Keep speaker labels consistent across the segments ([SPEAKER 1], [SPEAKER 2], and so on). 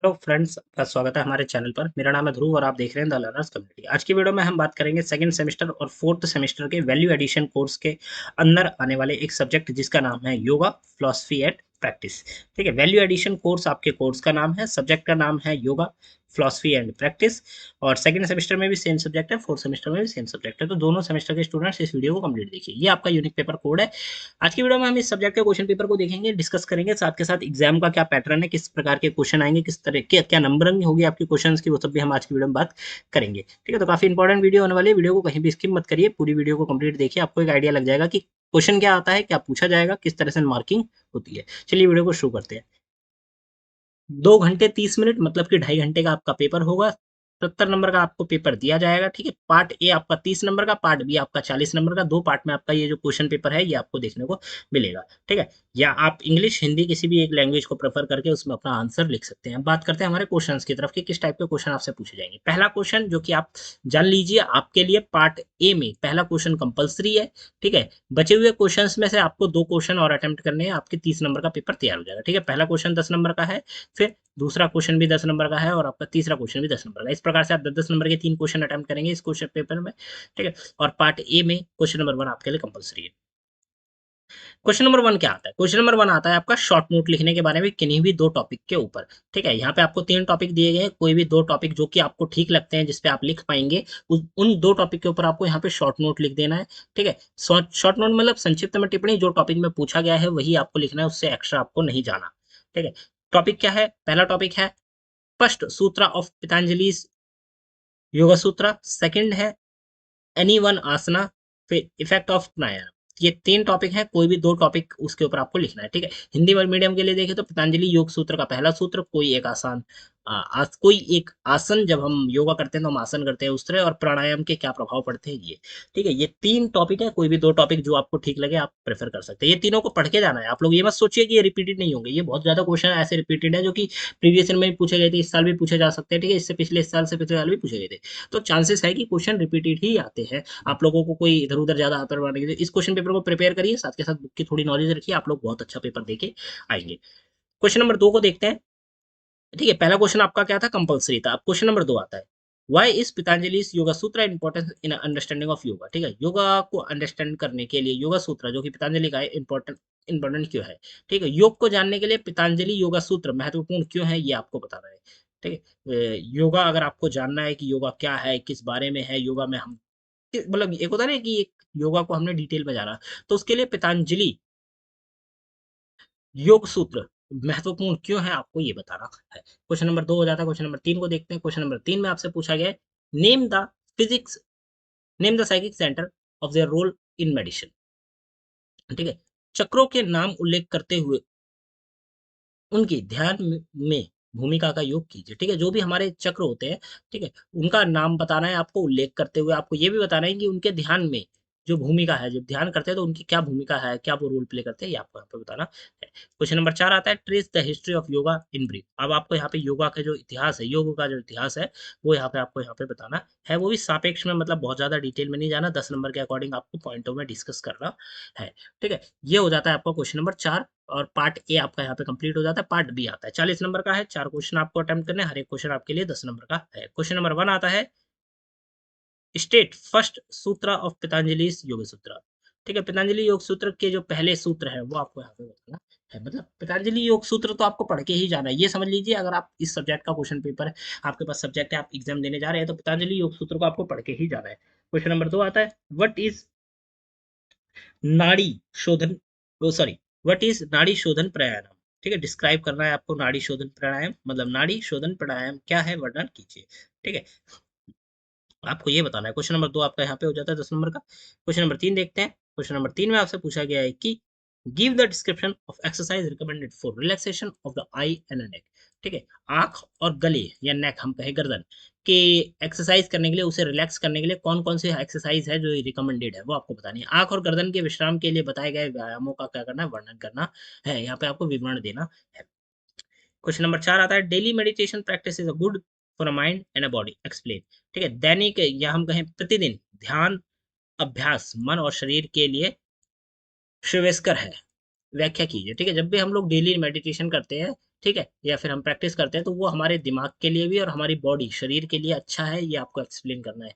[SPEAKER 1] Hello friends, आपका स्वागत है हमारे चैनल पर। मेरा नाम है ध्रुव और आप देख रहे हैं द लर्नर्स कम्युनिटी। आज की वीडियो में हम बात करेंगे सेकंड सेमेस्टर और फोर्थ सेमेस्टर के वैल्यू एडिशन कोर्स के अंदर आने वाले एक सब्जेक्ट जिसका नाम है योगा फिलॉसफी एंड प्रैक्टिस। ठीक है, वैल्यू एडिशन कोर्स आपके कोर्स का नाम है, सब्जेक्ट का नाम है योगा फिलॉसफी एंड प्रैक्टिस। और सेकंड सेमेस्टर में भी सेम सब्जेक्ट है, फोर्थ सेमेस्टर में भी सेम सब्जेक्ट है। तो दोनों सेमेस्टर के स्टूडेंट्स इस वीडियो को कंप्लीट देखिए। ये आपका यूनिक पेपर कोड है। आज की वीडियो में हम इस सब्जेक्ट के क्वेश्चन पेपर को देखेंगे, डिस्कस करेंगे, साथ के साथ एग्जाम का क्या पैटर्न है, किस प्रकार के क्वेश्चन आएंगे, किस तरह के क्या नंबरिंग होगी आपके क्वेश्चंस की, वो सब भी हम आज की वीडियो में बात करेंगे। ठीक है, तो काफी इंपॉर्टेंट वीडियो होने वाली है। वीडियो को कहीं भी स्किप मत करिए, पूरी वीडियो को कंप्लीट देखिए। आपको एक आइडिया लग जाएगा कि क्वेश्चन क्या आता है, क्या पूछा जाएगा, किस तरह से मार्किंग होती है। चलिए वीडियो को शुरू करते हैं। 2 घंटे 30 मिनट मतलब कि 2.5 घंटे का आपका पेपर होगा। 70 नंबर का आपको पेपर दिया जाएगा। ठीक है, पार्ट ए आपका 30 नंबर का, पार्ट बी आपका 40 नंबर का। दो पार्ट में आपका ये जो क्वेश्चन पेपर है ये आपको देखने को मिलेगा। ठीक है, या आप इंग्लिश हिंदी किसी भी एक लैंग्वेज को प्रेफर करके उसमें अपना आंसर लिख सकते हैं। अब बात करते हैं हमारे क्वेश्चन की तरफ कि किस टाइप के क्वेश्चन आपसे पूछे जाएंगे। पहला क्वेश्चन जो कि आप जान लीजिए, आपके लिए पार्ट ए में पहला क्वेश्चन कंपलसरी है। ठीक है, बचे हुए क्वेश्चंस में से आपको 2 क्वेश्चन और अटेम्प्ट करने हैं, आपके 30 नंबर का पेपर तैयार हो जाएगा। ठीक है, पहला क्वेश्चन 10 नंबर का है, फिर दूसरा क्वेश्चन भी 10 नंबर का है और आपका तीसरा क्वेश्चन भी 10 नंबर का। इस प्रकार से आप 10 10 नंबर के 3 क्वेश्चन अटेम्प्ट करेंगे इस क्वेश्चन पेपर में। ठीक है, और पार्ट ए में क्वेश्चन नंबर 1 आपके लिए कंपलसरी है। क्वेश्चन नंबर 1 क्या आता है? क्वेश्चन नंबर 1 आता है आपका शॉर्ट नोट लिखने के बारे में किन्हीं भी 2 टॉपिक के ऊपर। ठीक है, यहाँ पे आपको 3 टॉपिक दिए गए हैं, कोई भी 2 टॉपिक जो कि आपको ठीक लगते हैं, जिसपे आप लिख पाएंगे, उन 2 टॉपिक के ऊपर आपको यहाँ पे शॉर्ट नोट लिख देना है। ठीक है, शॉर्ट नोट मतलब संक्षिप्त में टिप्पणी, जो टॉपिक में पूछा गया है वही आपको लिखना है, उससे एक्स्ट्रा आपको नहीं जाना। ठीक है, टॉपिक क्या है? पहला टॉपिक है first Sutra of Patanjali yoga Sutra. Second है एनी वन आसना, फिर इफेक्ट ऑफ प्राणायाम। ये 3 टॉपिक हैं, कोई भी 2 टॉपिक उसके ऊपर आपको लिखना है। ठीक है, हिंदी मीडियम के लिए देखें तो पतंजलि योग सूत्र का पहला सूत्र, कोई एक आसन, जब हम योगा करते हैं तो हम आसन करते हैं उस तरह, और प्राणायाम के क्या प्रभाव पड़ते हैं ये। ठीक है, ये 3 टॉपिक है, कोई भी 2 टॉपिक जो आपको ठीक लगे आप प्रेफर कर सकते हैं। ये तीनों को पढ़ के जाना है। आप लोग ये मत सोचिए कि ये रिपीटेड नहीं होंगे, ये बहुत ज्यादा क्वेश्चन ऐसे रिपीटेड है जो कि प्रीवियस ईयर में भी पूछे गए थे, इस साल भी पूछे जा सकते हैं। ठीक है, इससे पिछले साल से पिछले साल भी पूछे गए थे। तो चांसेस है कि क्वेश्चन रिपीटेड ही आते हैं। आप लोगों को कोई इधर उधर ज्यादा हाथ मारने के लिए इस क्वेश्चन पेपर को प्रिपेयर करिए, साथ के साथ बुक की थोड़ी नॉलेज रखिए, आप लोग बहुत अच्छा पेपर देके आएंगे। क्वेश्चन नंबर 2 को देखते हैं। ठीक है, पहला क्वेश्चन आपका क्या था? कंपलसरी था। अब क्वेश्चन नंबर 2 आता है, वाई इज पतंजलि योगा सूत्र important in understanding of yoga. ठीक है, योगा को अंडरस्टैंड करने के लिए योगा सूत्र जो कि पतंजलि का है इंपॉर्टेंट क्यों है। ठीक है, योग को जानने के लिए पतंजलि योगा सूत्र महत्वपूर्ण क्यों है, ये आपको बताना है। ठीक है, योगा अगर आपको जानना है कि योगा क्या है, किस बारे में है, योगा में हम मतलब एक होता है ना कि एक योगा को हमने डिटेल में जाना, तो उसके लिए पतंजलि योग सूत्र महत्वपूर्ण क्यों है, आपको ये बताना है। क्वेश्चन नंबर 2 हो जाता है। क्वेश्चन नंबर 3 को देखते हैं। क्वेश्चन नंबर 3 में आपसे पूछा गया है, name the physics name the psychic center of their role in medicine. ठीक है, चक्रों के नाम उल्लेख करते हुए उनकी ध्यान में भूमिका का योग कीजिए। ठीक है, जो भी हमारे चक्र होते हैं, ठीक है, उनका नाम बताना है आपको, उल्लेख करते हुए आपको ये भी बताना है कि उनके ध्यान में जो भूमिका है, जब ध्यान करते हैं तो उनकी क्या भूमिका है, क्या वो रोल प्ले करते हैं, ये आपको यहाँ पे बताना है। क्वेश्चन नंबर 4 आता है, trace the history of yoga in brief. अब आपको यहाँ पे योगा का जो इतिहास है, योग का जो इतिहास है, वो यहाँ पे आपको यहाँ पे बताना है। वो भी सापेक्ष में, मतलब बहुत ज्यादा डिटेल में नहीं जाना, 10 नंबर के अकॉर्डिंग आपको पॉइंटों में डिस्कस करना है। ठीक है, ये हो जाता है आपका क्वेश्चन नंबर 4, और पार्ट ए आपका यहाँ पे कंप्लीट हो जाता है। पार्ट बी आता है, 40 नंबर का है, 4 क्वेश्चन आपको अटेम्प्ट करने हैं, हर एक क्वेश्चन आपके लिए 10 नंबर का है। क्वेश्चन नंबर 1 आता है, state first Sutra of Patanjali योग सूत्र। ठीक है, पतंजलि योग सूत्र के जो पहले सूत्र है वो आपको यहाँ पे बताना है। मतलब पतंजलि योग सूत्र तो आपको पढ़ के ही जाना है, ये समझ लीजिए। अगर आप इस सब्जेक्ट का क्वेश्चन पेपर है, आपके पास सब्जेक्ट है, आप एग्जाम देने जा रहे हैं, तो पतंजलि योग सूत्र को आपको पढ़ के ही जाना है। क्वेश्चन नंबर 2 आता है, व्हाट इज नाड़ी शोधन, वो सॉरी व्हाट इज नाड़ी शोधन प्राणायाम। ठीक है, डिस्क्राइब करना है आपको नाड़ी शोधन प्राणायाम, मतलब नाड़ी शोधन प्राणायाम क्या है, वर्णन कीजिए। ठीक है, आपको ये बताना है। क्वेश्चन नंबर 2 आपका यहाँ पे हो जाता है 10 नंबर का। क्वेश्चन नंबर 3 देखते हैं। क्वेश्चन नंबर 3 में आपसे पूछा गया है कि give the description of exercise recommended for relaxation of the I and neck. ठीक है, आंख और गले या नेक, हम कहें गर्दन के एक्सरसाइज करने के लिए, उसे रिलैक्स करने के लिए कौन कौन सी एक्सरसाइज है जो रिकमेंडेड है, वो आपको बतानी है। आंख और गर्दन के विश्राम के लिए बताए गए व्यायामों का क्या करना है, वर्णन करना है। यहाँ पे आपको विवरण देना है। क्वेश्चन नंबर 4 आता है, daily meditation practice is a good for a mind and a body, explain. ठीक है, दैनिक या हम कहें प्रतिदिन ध्यान अभ्यास मन और शरीर के लिए श्रेयस्कर है, व्याख्या कीजिए। ठीक है, जब भी हम लोग डेली मेडिटेशन करते हैं, ठीक है, या फिर हम प्रैक्टिस करते हैं, तो वो हमारे दिमाग के लिए भी और हमारी बॉडी शरीर के लिए अच्छा है, ये आपको एक्सप्लेन करना है।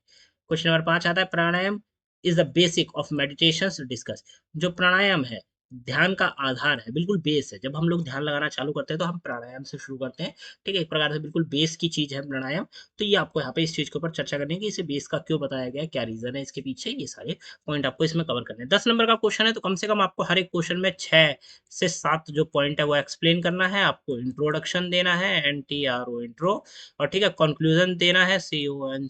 [SPEAKER 1] क्वेश्चन नंबर 5 आता है, pranayama is the basic of meditation discuss. जो प्राणायाम है ध्यान का आधार है, बिल्कुल बेस है। जब हम लोग ध्यान लगाना चालू करते हैं तो हम प्राणायाम से शुरू करते हैं। ठीक है, एक प्रकार से बिल्कुल बेस की चीज है प्राणायाम। तो ये आपको यहाँ पे इस चीज के ऊपर चर्चा करनी है कि इसे बेस का क्यों बताया गया है, क्या रीजन है इसके पीछे, ये सारे पॉइंट आपको इसमें कवर करने हैं। 10 नंबर का क्वेश्चन है, तो कम से कम आपको हर एक क्वेश्चन में 6 से 7 जो पॉइंट है वो एक्सप्लेन करना है, आपको इंट्रोडक्शन देना है, NTRO इंट्रो, और ठीक है कंक्लूजन देना है, CON।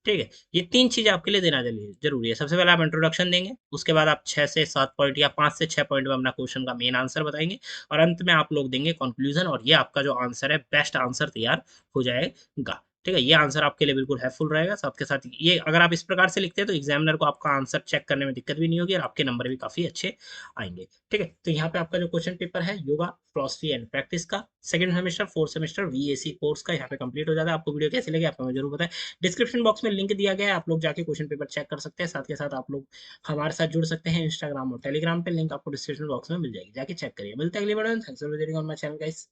[SPEAKER 1] ठीक है, ये 3 चीज़ आपके लिए देना ज़रूरी है। सबसे पहले आप इंट्रोडक्शन देंगे, उसके बाद आप 6 से 7 पॉइंट या 5 से 6 पॉइंट में अपना क्वेश्चन का मेन आंसर बताएँगे, और अंत में आप लोग देंगे कंक्लूजन, और ये आपका जो आंसर है बेस्ट आंसर तैयार हो जाएगा। ठीक है, ये आंसर आपके लिए बिल्कुल हेल्पफुल रहेगा। साथ के साथ ये अगर आप इस प्रकार से लिखते हैं तो एग्जामिनर को आपका आंसर चेक करने में दिक्कत भी नहीं होगी, और आपके नंबर भी काफ़ी अच्छे आएँगे। ठीक है, तो यहाँ पे आपका जो क्वेश्चन पेपर है योगा फिलॉसफी एंड प्रैक्टिस का second semester fourth semester VAC course का यहाँ पे कंप्लीट हो जाता है। आपको वीडियो कैसी लगी आप हमें जरूर बताएं। डिस्क्रिप्शन बॉक्स में लिंक दिया गया है, आप लोग जाके क्वेश्चन पेपर चेक कर सकते हैं। साथ के साथ आप लोग हमारे साथ जुड़ सकते हैं इंस्टाग्राम और टेलीग्राम पे, लिंक आपको डिस्क्रिप्शन बॉक्स में मिल जाएगी, जाके चेक करिए। मिलते हैं अगली वीडियो में। Thanks for visiting on my channel guys.